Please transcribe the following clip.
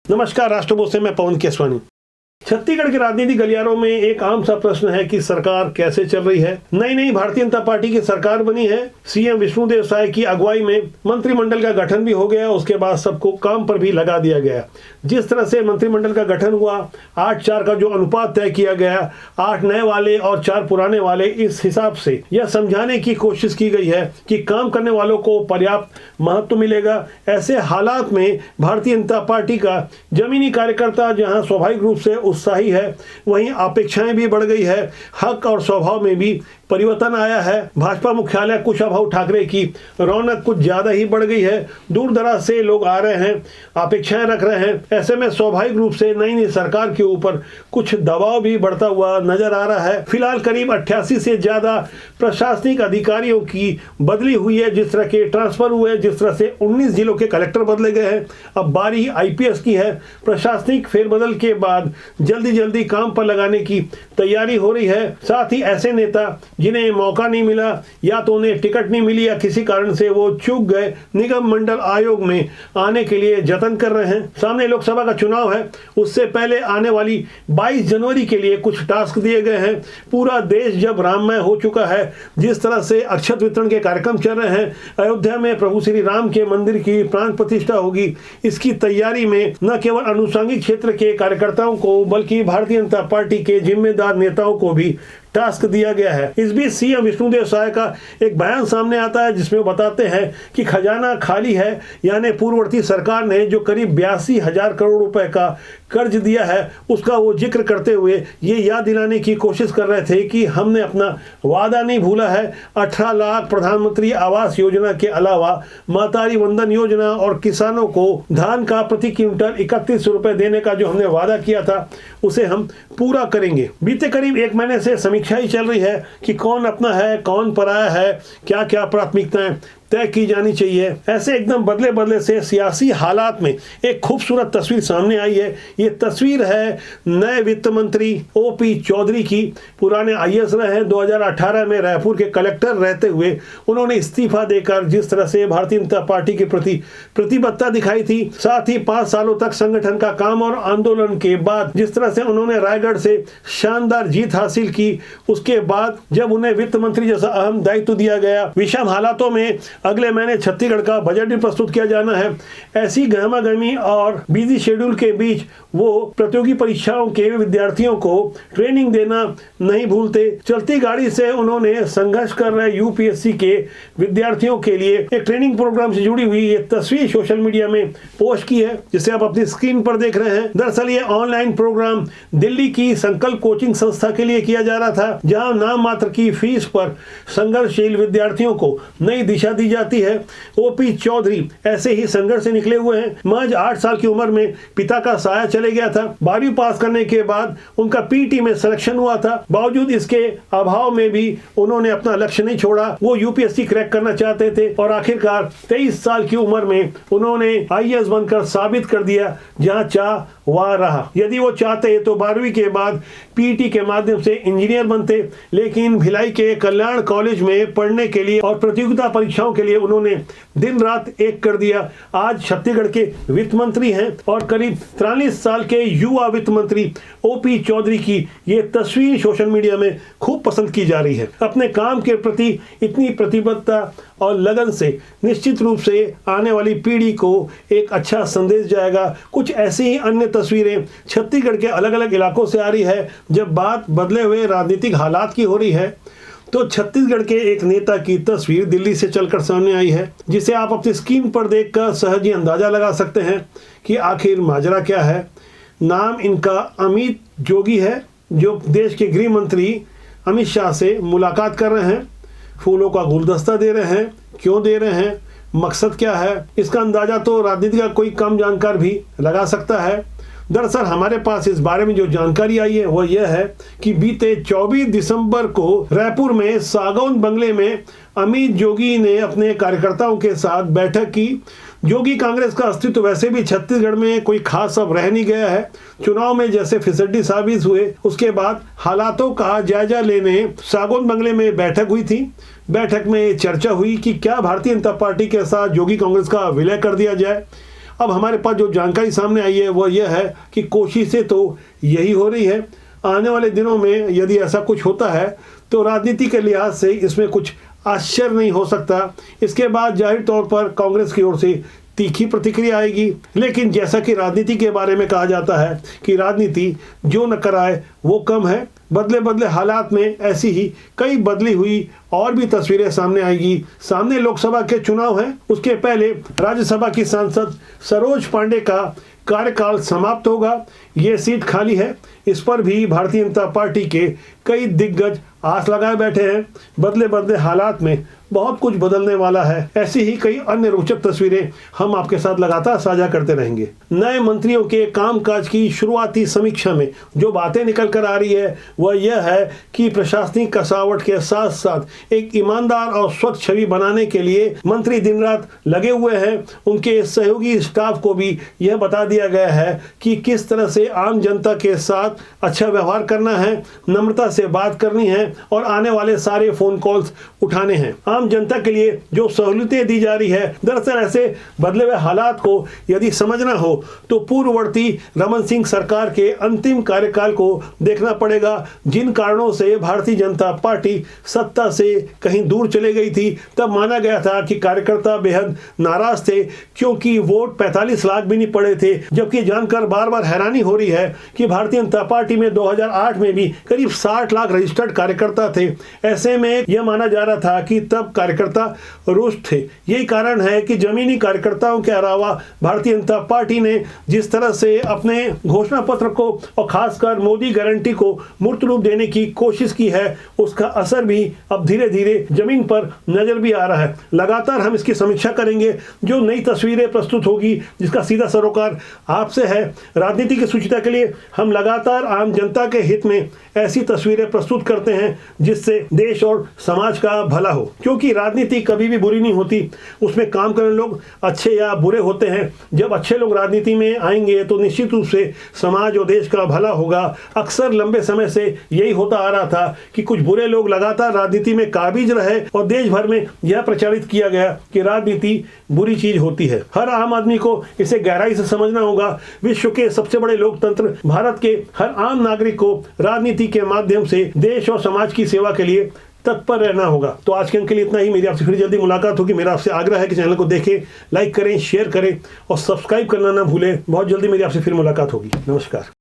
नमस्कार, राष्ट्रबोध से मैं पवन केसवानी। छत्तीसगढ़ के राजनीतिक गलियारों में एक आम सा प्रश्न है कि सरकार कैसे चल रही है। नई भारतीय जनता पार्टी की सरकार बनी है। सीएम विष्णुदेव साय की अगुवाई में मंत्रिमंडल का गठन भी हो गया। उसके बाद सबको काम पर भी लगा दिया गया। जिस तरह से मंत्रिमंडल का गठन हुआ, 8-4 का जो अनुपात तय किया गया, 8 नए वाले और 4 पुराने वाले, इस हिसाब से यह समझाने की कोशिश की गई है कि काम करने वालों को पर्याप्त महत्व मिलेगा। ऐसे हालात में भारतीय जनता पार्टी का जमीनी कार्यकर्ता जहां स्वाभाविक रूप से उत्साही है, वहीं अपेक्षाएं भी बढ़ गई है। हक और स्वभाव में भी परिवर्तन आया है। भाजपा मुख्यालय कुशाभाऊ ठाकरे की रौनक कुछ ज्यादा ही बढ़ गई है। दूर दराज से लोग आ रहे हैं, अपेक्षाएं रख रहे हैं। ऐसे में स्वाभाविक रूप से नई सरकार के ऊपर कुछ दबाव भी बढ़ता हुआ नजर आ रहा है। फिलहाल करीब 88 से ज्यादा प्रशासनिक अधिकारियों की बदली हुई है। जिस तरह के ट्रांसफर हुए, जिस तरह से 19 जिलों के कलेक्टर बदले गए हैं, अब बारी आईपीएस की है। प्रशासनिक फेरबदल के बाद जल्दी काम पर लगाने की तैयारी हो रही है। साथ ही ऐसे नेता जिन्हें मौका नहीं मिला, या तो उन्हें टिकट नहीं मिली, या किसी कारण से वो चूक गए, निगम मंडल आयोग में आने के लिए जतन कर रहे हैं। सामने लोकसभा का चुनाव है, उससे पहले आने वाली 22 जनवरी के लिए कुछ टास्क दिए गए हैं। पूरा देश जब राममय हो चुका है, जिस तरह से अक्षत वितरण के कार्यक्रम चल रहे हैं, अयोध्या में प्रभु श्री राम के मंदिर की प्राण प्रतिष्ठा होगी, इसकी तैयारी में न केवल अनुषंगिक क्षेत्र के कार्यकर्ताओं को बल्कि भारतीय जनता पार्टी के जिम्मेदार नेताओं को भी टास्क दिया गया है। इस बीच सीएम विष्णुदेव साय का एक बयान सामने आता है, जिसमें वो बताते हैं कि खजाना खाली है। यानी पूर्ववर्ती सरकार ने जो करीब 82,000 करोड़ रुपए का कर्ज दिया है, उसका वो जिक्र करते हुए ये याद दिलाने की कोशिश कर रहे थे कि हमने अपना वादा नहीं भूला है। 18 लाख प्रधानमंत्री आवास योजना के अलावा मातारी वंदन योजना और किसानों को धान का प्रति क्विंटल 31 रुपए देने का जो हमने वादा किया था, उसे हम पूरा करेंगे। बीते करीब 1 महीने से समीक्षा ही चल रही है कि कौन अपना है, कौन पराया है, क्या क्या प्राथमिकताएं तय की जानी चाहिए। ऐसे एकदम बदले से सियासी हालात में एक खूबसूरत तस्वीर सामने आई है। ये तस्वीर है नए वित्त मंत्री ओपी चौधरी की। पुराने आईएएस रहे हैं। 2018 में रायपुर के कलेक्टर रहते हुए उन्होंने इस्तीफा देकर जिस तरह से भारतीय जनता पार्टी के प्रति प्रतिबद्धता दिखाई थी, साथ ही 5 सालों तक संगठन का काम और आंदोलन के बाद जिस तरह से उन्होंने रायगढ़ से शानदार जीत हासिल की, उसके बाद जब उन्हें वित्त मंत्री जैसा अहम दायित्व दिया गया, विषम हालातों में अगले महीने छत्तीसगढ़ का बजट भी प्रस्तुत किया जाना है। ऐसी गहमागहमी और बिजी शेड्यूल के बीच वो प्रतियोगी परीक्षाओं के विद्यार्थियों को ट्रेनिंग देना नहीं भूलते। चलती गाड़ी से उन्होंने संघर्ष कर रहे यूपीएससी के विद्यार्थियों के लिए एक ट्रेनिंग प्रोग्राम से जुड़ी हुई ये तस्वीर सोशल मीडिया में पोस्ट की है, जिसे आप अपनी स्क्रीन पर देख रहे हैं। दरअसल ये ऑनलाइन प्रोग्राम दिल्ली की संकल्प कोचिंग संस्था के लिए किया जा रहा था, जहां नाम मात्र की फीस पर संघर्षशील विद्यार्थियों को नई दिशा दी जाती है। ओपी चौधरी ऐसे ही संघर्ष से निकले हुए हैं। महज 8 साल की उम्र में पिता का साया चले गया था। 12वीं पास करने के बाद उनका पीटी में सिलेक्शन हुआ था। बावजूद इसके अभाव में भी उन्होंने अपना लक्ष्य नहीं छोड़ा। वो यूपीएससी क्रैक करना चाहते थे और आखिरकार 23 साल की उम्र में उन्होंने आईएएस बनकर साबित कर दिया, जहां चाह वहां रहा। यदि वो चाहते तो 12वीं के बाद पीटी के माध्यम से इंजीनियर बनते, लेकिन भिलाई के कल्याण कॉलेज में पढ़ने के लिए और प्रतियोगिता परीक्षाओं के लिए उन्होंने दिन रात एक कर दिया। आज छत्तीसगढ़ के वित्त मंत्री हैं और करीब 43 साल के युवा वित्त मंत्री ओपी चौधरी की ये तस्वीर सोशल मीडिया में खूब पसंद की जा रही है। अपने काम के प्रति इतनी प्रतिबद्धता और लगन से निश्चित रूप से आने वाली पीढ़ी को एक अच्छा संदेश जाएगा। कुछ ऐसी ही अन्य तस्वीरें छत्तीसगढ़ के अलग अलग इलाकों से आ रही है। जब बात बदले हुए राजनीतिक हालात की हो रही है, तो छत्तीसगढ़ के एक नेता की तस्वीर दिल्ली से चलकर सामने आई है, जिसे आप अपनी स्क्रीन पर देखकर सहज ही अंदाजा लगा सकते हैं कि आखिर माजरा क्या है। नाम इनका अमित जोगी है, जो देश के गृह मंत्री अमित शाह से मुलाकात कर रहे हैं, फूलों का गुलदस्ता दे रहे हैं। क्यों दे रहे हैं, मकसद क्या है, इसका अंदाजा तो राजनीति का कोई कम जानकार भी लगा सकता है। दरअसल हमारे पास इस बारे में जो जानकारी आई है वह यह है कि बीते 24 दिसंबर को रायपुर में सागौन बंगले में अमित जोगी ने अपने कार्यकर्ताओं के साथ बैठक की। जोगी कांग्रेस का अस्तित्व वैसे भी छत्तीसगढ़ में कोई खास अब रह नहीं गया है। चुनाव में जैसे फिसड्डी साबित हुए, उसके बाद हालातों का जायजा लेने सागौन बंगले में बैठक हुई थी। बैठक में चर्चा हुई कि क्या भारतीय जनता पार्टी के साथ जोगी कांग्रेस का विलय कर दिया जाए। अब हमारे पास जो जानकारी सामने आई है वह यह है कि कोशिशें तो यही हो रही है। आने वाले दिनों में यदि ऐसा कुछ होता है तो राजनीति के लिहाज से इसमें कुछ आश्चर्य नहीं हो सकता। इसके बाद जाहिर तौर पर कांग्रेस की ओर से तीखी प्रतिक्रिया आएगी। लेकिन जैसा कि राजनीति के बारे में कहा जाता है कि राजनीति जो न कराए वो कम है। बदले बदले हालात में ऐसी ही कई बदली हुई और भी तस्वीरें सामने आएगी। सामने लोकसभा के चुनाव हैं, उसके पहले राज्यसभा की सांसद सरोज पांडे का कार्यकाल समाप्त होगा। ये सीट खाली है, इस पर भी भारतीय जनता पार्टी के कई दिग्गज आस लगाए बैठे हैं। बदले बदले हालात में बहुत कुछ बदलने वाला है। ऐसी ही कई अन्य रोचक तस्वीरें हम आपके साथ लगातार साझा करते रहेंगे। नए मंत्रियों के कामकाज की शुरुआती समीक्षा में जो बातें निकल कर आ रही है वह यह है कि प्रशासनिक कसावट के साथ साथ एक ईमानदार और स्वच्छ छवि बनाने के लिए मंत्री दिन रात लगे हुए हैं। उनके सहयोगी स्टाफ को भी यह बता दिया गया है कि किस तरह से आम जनता के साथ अच्छा व्यवहार करना है, नम्रता से बात करनी है और आने वाले सारे फोन कॉल्स उठाने हैं। आम जनता के लिए जो सहूलियतें दी जा रही है, दरअसल ऐसे बदले हुए हालात को यदि समझना हो तो पूर्ववर्ती रमन सिंह सरकार के अंतिम कार्यकाल को देखना पड़ेगा, जिन कारणों से भारतीय जनता पार्टी सत्ता से कहीं दूर चले गई थी। तब माना गया था कि कार्यकर्ता बेहद नाराज थे क्योंकि वोट 45 लाख भी नहीं पड़े थे, जबकि जानकर बार बार हैरानी हो रही है कि भारतीय जनता पार्टी में 2008 में भी करीब 60 लाख रजिस्टर्ड कार्यकर्ता थे। ऐसे में यह माना जा रहा था कि तब कार्यकर्ता रुष्ट थे। यही कारण है कि जमीनी कार्यकर्ताओं के अलावा भारतीय जनता पार्टी ने जिस तरह से अपने घोषणा पत्र को और खासकर मोदी गारंटी को मूर्त रूप देने की कोशिश की है, उसका असर भी अब धीरे धीरे जमीन पर नजर भी आ रहा है। लगातार हम इसकी समीक्षा करेंगे। जो नई तस्वीरें प्रस्तुत होगी जिसका सीधा सरोकार आपसे है। राजनीति की सुचिता के लिए हम लगातार आम जनता के हित में ऐसी तस्वीरें प्रस्तुत करते हैं जिससे देश और समाज का भला हो, क्योंकि राजनीति कभी भी बुरी नहीं होती। उसमें काम करने लोग अच्छे या बुरे होते हैं। जब अच्छे लोग राजनीति में आएंगे तो निश्चित रूप से समाज और देश का भला होगा। अक्सर लंबे समय से यही होता आ रहा था कि कुछ बुरे लोग लगातार राजनीति में काबिज रहे और देश भर में यह प्रचारित किया गया कि राजनीति बुरी चीज होती है। हर आम आदमी को इसे गहराई से समझना होगा। विश्व के सबसे बड़े लोकतंत्र भारत के हर आम नागरिक को राजनीति के माध्यम से देश और समाज की सेवा के लिए तत्पर रहना होगा। तो आज के अंक के लिए इतना ही। मेरी आपसे फिर जल्दी मुलाकात होगी। मेरा आपसे आग्रह है कि चैनल को देखें, लाइक करें, शेयर करें और सब्सक्राइब करना ना भूलें। बहुत जल्दी मेरी आपसे फिर मुलाकात होगी। नमस्कार।